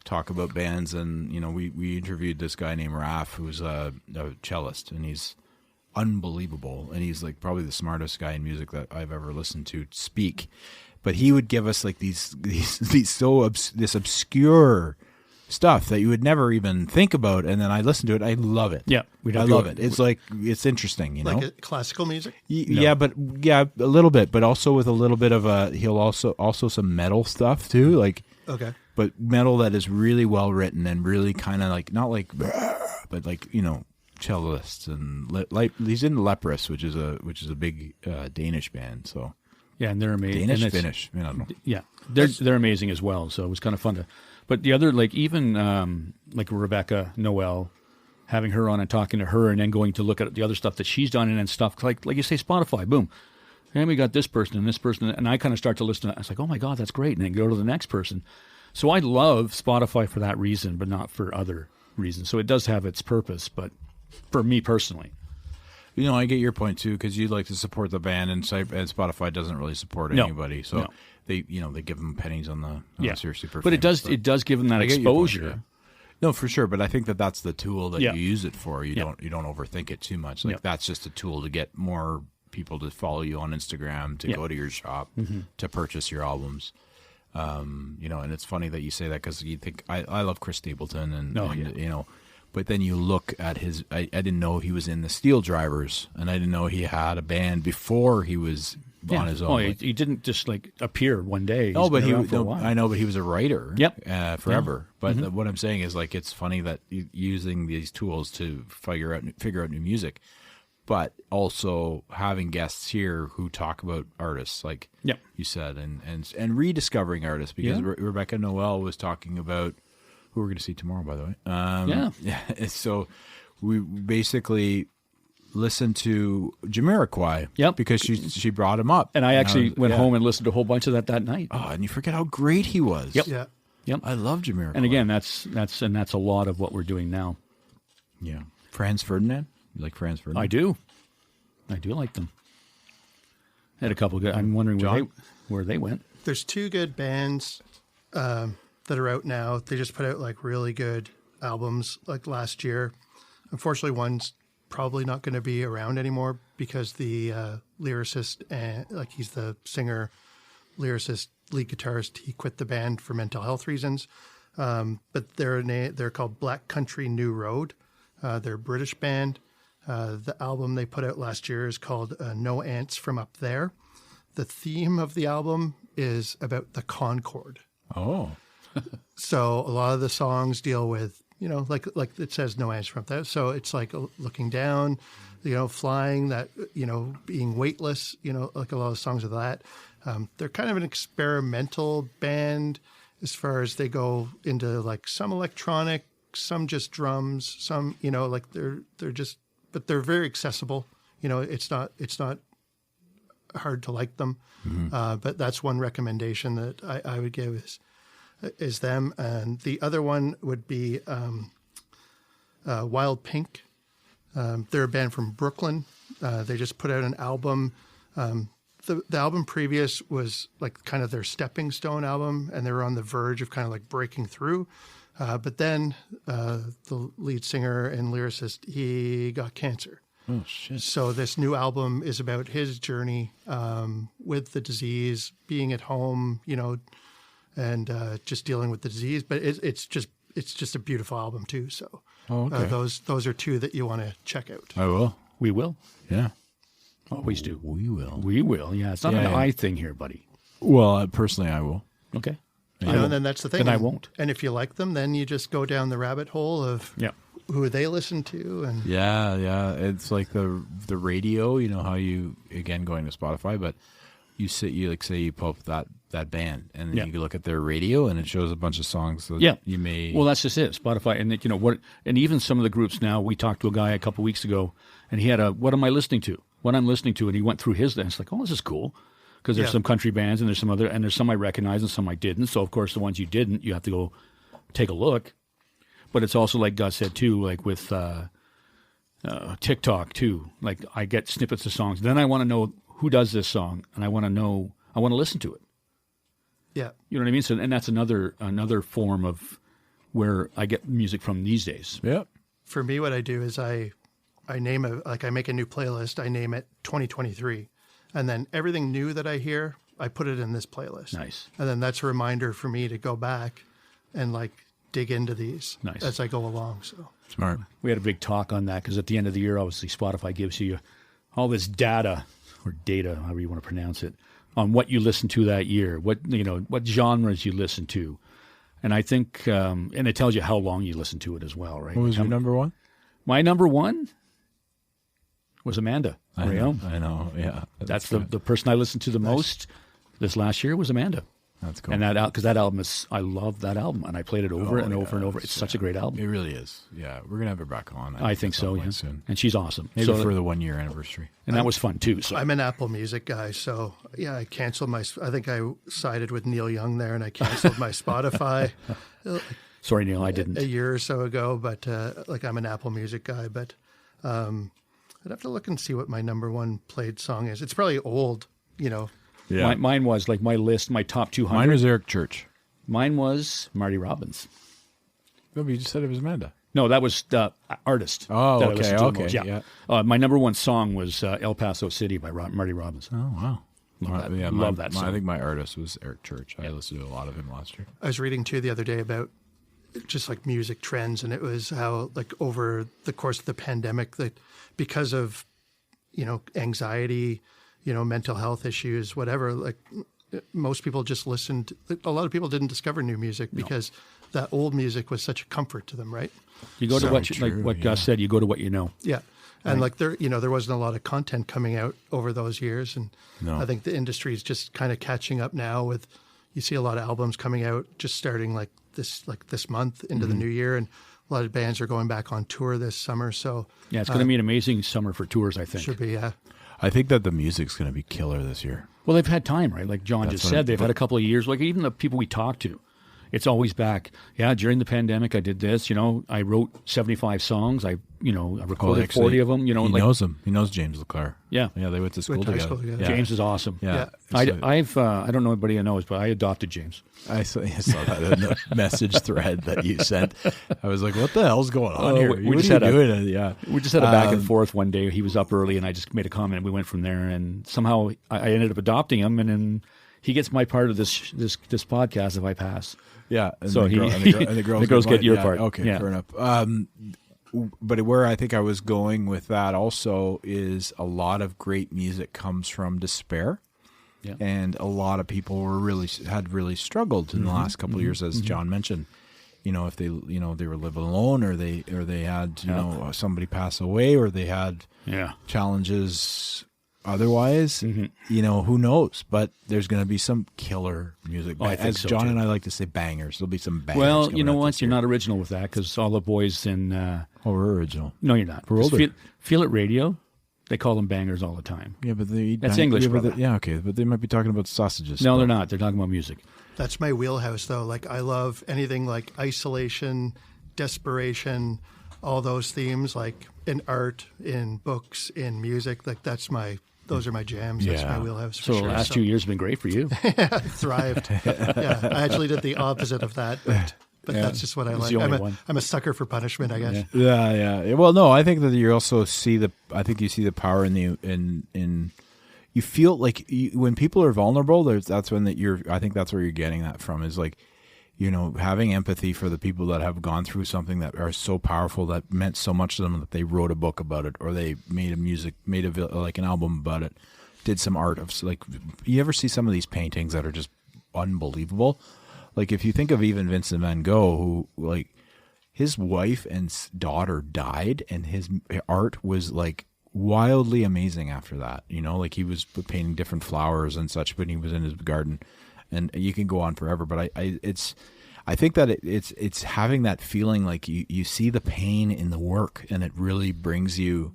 talk about bands, and we interviewed this guy named Raf, who's a cellist, and he's unbelievable, and he's like probably the smartest guy in music that I've ever listened to speak. But he would give us like this obscure stuff that you would never even think about, and then I listen to it. I love it. Yeah, I love it. It's like it's interesting, like classical music. Yeah, but a little bit, but also with a little bit of he'll also some metal stuff too, like Okay. but metal that is really well written and really kind of like not like, but like cellists and like he's in Leprous, which is a big Danish band. So yeah, and they're amazing. Finnish. I don't know. Yeah, they're amazing as well. So it was kind of fun to. But the other, like even like Rebecca Noel, having her on and talking to her, and then going to look at the other stuff that she's done, and then stuff like you say, Spotify, boom, and we got this person, and I kind of start to listen to that. I was like, oh my God, that's great, and then go to the next person. So I love Spotify for that reason, but not for other reasons. So it does have its purpose, but for me personally. I get your point too, because you like to support the band, and Spotify doesn't really support anybody. So they give them pennies on the seriously. But it does give them that exposure. Point, No, for sure. But I think that's the tool that you use it for. You don't overthink it too much. Like that's just a tool to get more people to follow you on Instagram, to go to your shop, to purchase your albums. And it's funny that you say that because you think I love Chris Stapleton and but then you look at his. I didn't know he was in the Steel Drivers, and I didn't know he had a band before he was on his own. Oh, he didn't just like appear one day. No, but I know, but he was a writer. Yep. Forever. Yeah. But what I'm saying is, like, it's funny that using these tools to figure out new music, but also having guests here who talk about artists, like you said, and rediscovering artists, because Rebecca Noel was talking about. Who we're going to see tomorrow, by the way. So we basically listened to Jamiroquai because she brought him up. And I actually went home and listened to a whole bunch of that night. Oh, and you forget how great he was. Yep. Yeah. Yep. I love Jamiroquai. And again, that's a lot of what we're doing now. Yeah. Franz Ferdinand? You like Franz Ferdinand? I do like them. I had a couple good. I'm wondering where they went. There's two good bands that are out now. They just put out like really good albums like last year. Unfortunately, one's probably not going to be around anymore because the lyricist, and he's the singer, lyricist, lead guitarist, he quit the band for mental health reasons. But they're called Black Country New Road. They're a British band. The album they put out last year is called No Ants From Up There. The theme of the album is about the Concorde. Oh. So a lot of the songs deal with, like it says no ants from up there. So it's like looking down, flying, that, being weightless, like a lot of songs of that. They're kind of an experimental band as far as they go into like some electronic, some just drums, some, like they're just, but they're very accessible. It's not hard to like them. But that's one recommendation that I would give is them. And the other one would be Wild Pink. They're a band from Brooklyn. They just put out an album. The album previous was like kind of their stepping stone album, and they were on the verge of kind of like breaking through. But then the lead singer and lyricist, he got cancer. Oh, shit. So this new album is about his journey with the disease, being at home, and just dealing with the disease. But it's just a beautiful album too. So those are two that you want to check out. I will. We will. Yeah. Always do. We will. We will. Yeah. It's not an I thing here, buddy. Well, personally, I will. Okay. And then that's the thing. Then I won't. And if you like them, then you just go down the rabbit hole of who they listen to. And yeah. It's like the radio, how you, again, going to Spotify, but you say you pull up that band, and then you look at their radio, and it shows a bunch of songs that you may. Well, that's just it. Spotify, and and even some of the groups now. We talked to a guy a couple weeks ago, and he had what am I listening to? What I'm listening to, and he went through his list. It's like, oh, this is cool, because there's some country bands, and there's some I recognized, and some I didn't. So of course, the ones you didn't, you have to go take a look. But it's also like Gus said too, like with TikTok too. Like I get snippets of songs, then I want to know who does this song, and I want to listen to it. Yeah. You know what I mean? So, and that's another form of where I get music from these days. Yeah. For me, what I do is I name I make a new playlist. I name it 2023, and then everything new that I hear, I put it in this playlist. Nice. And then that's a reminder for me to go back and like dig into these as I go along. So Smart. We had a big talk on that because at the end of the year, obviously Spotify gives you all this data or data, however you want to pronounce it, on what you listen to that year, what genres you listen to. And I think, and it tells you how long you listen to it as well, right? What was your number one? My number one was Amanda. I know, yeah. That's the person I listened to the most this last year was Amanda. That's cool. And because that album I love that album, and I played it over and over and over. It's such a great album. It really is. Yeah, we're gonna have her back on. I think so. Yeah, soon. And she's awesome. Maybe for the 1 year anniversary. And that was fun too. So I'm an Apple Music guy, so yeah, I canceled I think I sided with Neil Young there, and I canceled my Spotify. Sorry, Neil, I didn't. A year or so ago, but I'm an Apple Music guy, but I'd have to look and see what my number one played song is. It's probably old, Yeah. Mine was like my list, my top 200. Mine was Eric Church. Mine was Marty Robbins. No, but you just said it was Amanda. No, that was the artist. Oh, that I okay, listened to the okay, most. yeah. My number one song was El Paso City by Marty Robbins. Oh, wow. Love that song. I think my artist was Eric Church. I listened to a lot of him last year. I was reading too the other day about just like music trends, and it was how like over the course of the pandemic that because of anxiety, mental health issues, whatever, like most people just listened. A lot of people didn't discover new music because that old music was such a comfort to them, right? You go to what Gus said, you go to what you know. Yeah. And like there wasn't a lot of content coming out over those years. And I think the industry is just kind of catching up now with, you see a lot of albums coming out just starting like this month into the new year. And a lot of bands are going back on tour this summer. So yeah, it's going to be an amazing summer for tours, I think. Should be, yeah. I think that the music's going to be killer this year. Well, they've had time, right? Like John just said, they've had a couple of years. Like even the people we talk to, it's always back. Yeah, during the pandemic, I did this. I wrote 75 songs. I recorded 40 of them. He knows them. He knows James LeClaire. Yeah, yeah, they went to school together. Yeah. James is awesome. Yeah. I don't know anybody who knows, but I adopted James. I saw that in the message thread that you sent. I was like, "What the hell's going on here? We just had a back and Um, forth one day. He was up early, and I just made a comment. We went from there, and somehow I ended up adopting him, and then he gets my part of this podcast if I pass. Yeah, and so the girls get your part. Okay, yeah. fair enough. But where I think I was going with that also is a lot of great music comes from despair. Yeah. And a lot of people had really struggled in the last couple of years, as John mentioned. If they they were living alone, or they had somebody pass away, or they had challenges otherwise. Who knows? But there's going to be some killer music. I think as so, John too. and I like to say, bangers. There'll be some bangers. Well, you know what? You're not original with that because all the boys in. We're original. No, you're not. We're older. Feel It Radio. They call them bangers all the time. Yeah, but they eat That's English, brother. Okay, but they might be talking about sausages. No, they're not. They're talking about music. That's my wheelhouse, though. Like I love anything like isolation, desperation, all those themes, like in art, in books, in music. Like those are my jams. That's my wheelhouse. So the last 2 years have been great for you. I thrived. Yeah, I actually did the opposite of that, but that's just what I like. I'm a sucker for punishment, I guess. Yeah. Well, no, I think that you also see the power in you feel like when people are vulnerable. I think that's where you're getting that from. Is like, having empathy for the people that have gone through something that are so powerful, that meant so much to them, that they wrote a book about it, or they made an album about it, did some art of, like, you ever see some of these paintings that are just unbelievable? Like if you think of even Vincent van Gogh, who, like, his wife and daughter died, and his art was like wildly amazing after that. Like he was painting different flowers and such, but he was in his garden. And you can go on forever, but I think that it's having that feeling like you see the pain in the work, and it really brings you,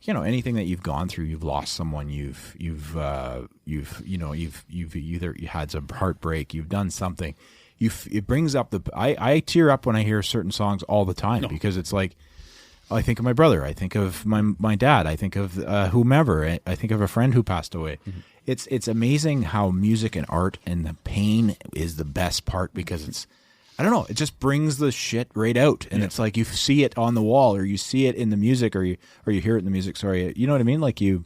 anything that you've gone through. You've lost someone. You've either you had some heartbreak. You've done something. it brings up I tear up when I hear certain songs all the time because it's like, I think of my brother, I think of my dad, I think of whomever, I think of a friend who passed away. Mm-hmm. It's amazing how music and art and the pain is the best part because it's, I don't know, it just brings the shit right out. And it's like you see it on the wall or you see it in the music or you hear it in the music. Sorry. You know what I mean? Like you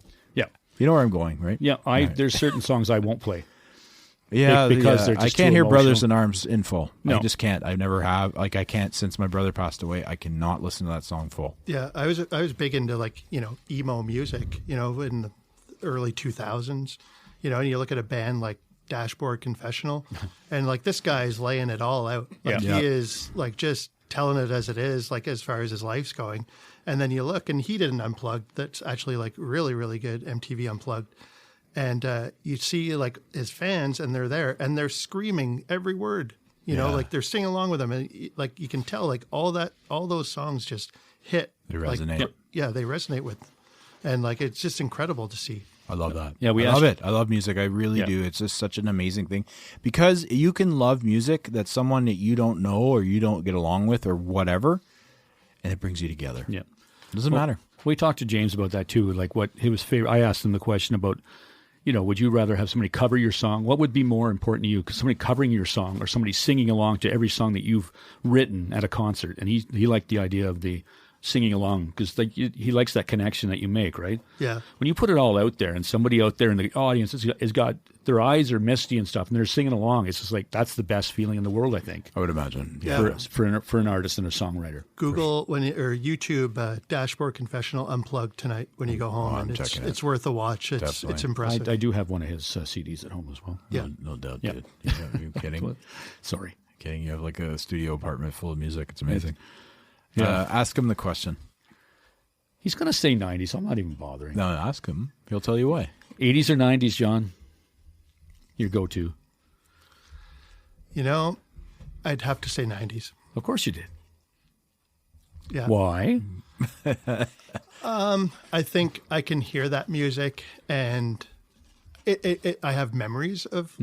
know where I'm going, right? Yeah. There's certain songs I won't play. Yeah. Because they're just I can't too hear emotional. Brothers in Arms in full. No. I just can't. I never have. Like I can't since my brother passed away. I cannot listen to that song full. Yeah. I was big into like, emo music, in the early 2000s, and you look at a band like Dashboard Confessional and like this guy's laying it all out. Like he is like just telling it as it is, like as far as his life's going. And then you look and he did an Unplugged that's actually like really, really good, MTV Unplugged. And you see like his fans and they're there and they're screaming every word, like they're singing along with him. And like you can tell like all those songs just hit. They resonate. Like, they resonate with. And like it's just incredible to see. I love that. Yeah, I love it. I love music. I really do. It's just such an amazing thing because you can love music that's someone that you don't know or you don't get along with or whatever, and it brings you together. Yeah, it doesn't matter. We talked to James about that too. Like what his favorite. I asked him the question about, would you rather have somebody cover your song? What would be more important to you? Somebody covering your song or somebody singing along to every song that you've written at a concert? And he liked the idea of the singing along because like he likes that connection that you make, right? Yeah. When you put it all out there and somebody out there in the audience has got their eyes are misty and stuff and they're singing along, it's just like that's the best feeling in the world, I think. I would imagine. Yeah. For an artist and a songwriter. Google or YouTube Dashboard Confessional Unplugged tonight when you go home, and it's worth a watch. It's impressive. I do have one of his CDs at home as well. Yeah, no doubt. Yeah. Dude. Are you kidding? Sorry, kidding. You have like a studio apartment full of music. It's amazing. Yeah. Ask him the question. He's going to say 90s, so I'm not even bothering. No, ask him. He'll tell you why. 80s or 90s, John? Your go-to? I'd have to say 90s. Of course you did. Yeah. Why? I think I can hear that music, and I have memories of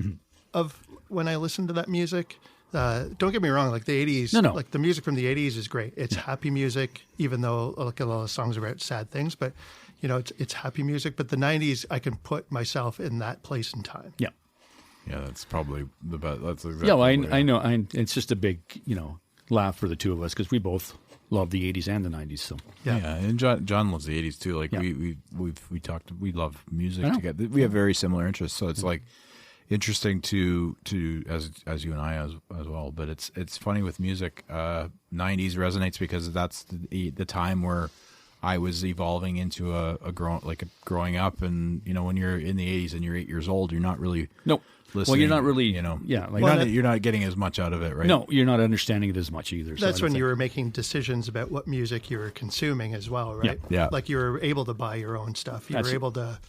when I listen to that music. Don't get me wrong, like the 80s, like the music from the 80s is great. It's happy music, even though like a lot of songs are about sad things, but it's happy music. But the 90s, I can put myself in that place and time. Yeah. Yeah, that's probably the best. That's exactly well, I know. It's just a big, laugh for the two of us because we both love the 80s and the 90s. So yeah, and John loves the 80s too. Like we talked, we love music together. We have very similar interests, so it's like interesting to as you and I as well. But it's funny with music. 90s resonates because that's the time where I was evolving into a growing up, and when you're in the 80s and you're 8 years old, you're not really listening. Well, you're not really you're not getting as much out of it, right? No, you're not understanding it as much either. That's when you were making decisions about what music you were consuming as well, right? Yeah. Like you were able to buy your own stuff. You were able to,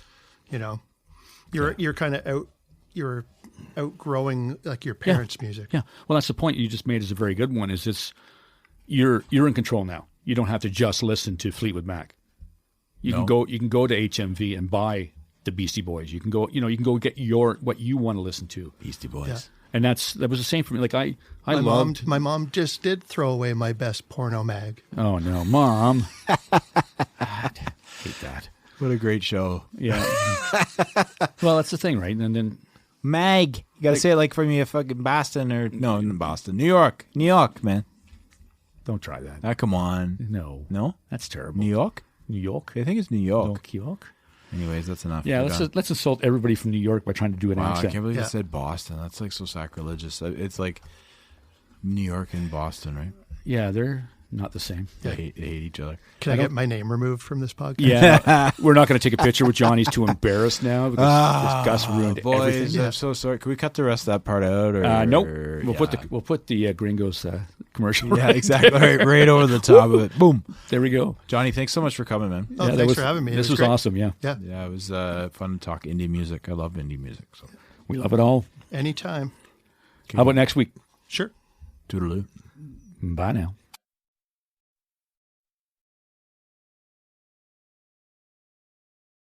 you're kind of you're outgrowing like your parents' music. Yeah. Well, that's the point you just made is a very good one. Is you're in control now. You don't have to just listen to Fleetwood Mac. You can go to HMV and buy the Beastie Boys. You can go get what you want to listen to. Beastie Boys. Yeah. And that was the same for me. Like my mom just did throw away my best porno mag. Oh no, Mom. Hate that. What a great show. Yeah. Well, that's the thing, right? And then Mag. You got to say it like from you fucking Boston or no, in Boston. New York, man. Don't try that. Come on. No, that's terrible. New York. I think it's New York. New York. Anyways, that's enough. Yeah, let's insult everybody from New York by trying to do an accent. I can't believe you said Boston. That's like so sacrilegious. It's like New York and Boston, right? Yeah, they're not the same. They hate each other. Can I get my name removed from this podcast? Yeah. We're not going to take a picture with John. He's too embarrassed now because Gus ruined everything. I'm so sorry. Can we cut the rest of that part out? Or nope. We'll put the Gringos commercial. Yeah, exactly. Right over the top of it. Boom. There we go. Johnny, thanks so much for coming, man. Oh, thanks for having me. This was awesome. Yeah. Yeah. Yeah, it was fun to talk indie music. I love indie music. So we love it all. Anytime. How about next week? Sure. Toodaloo. Bye now.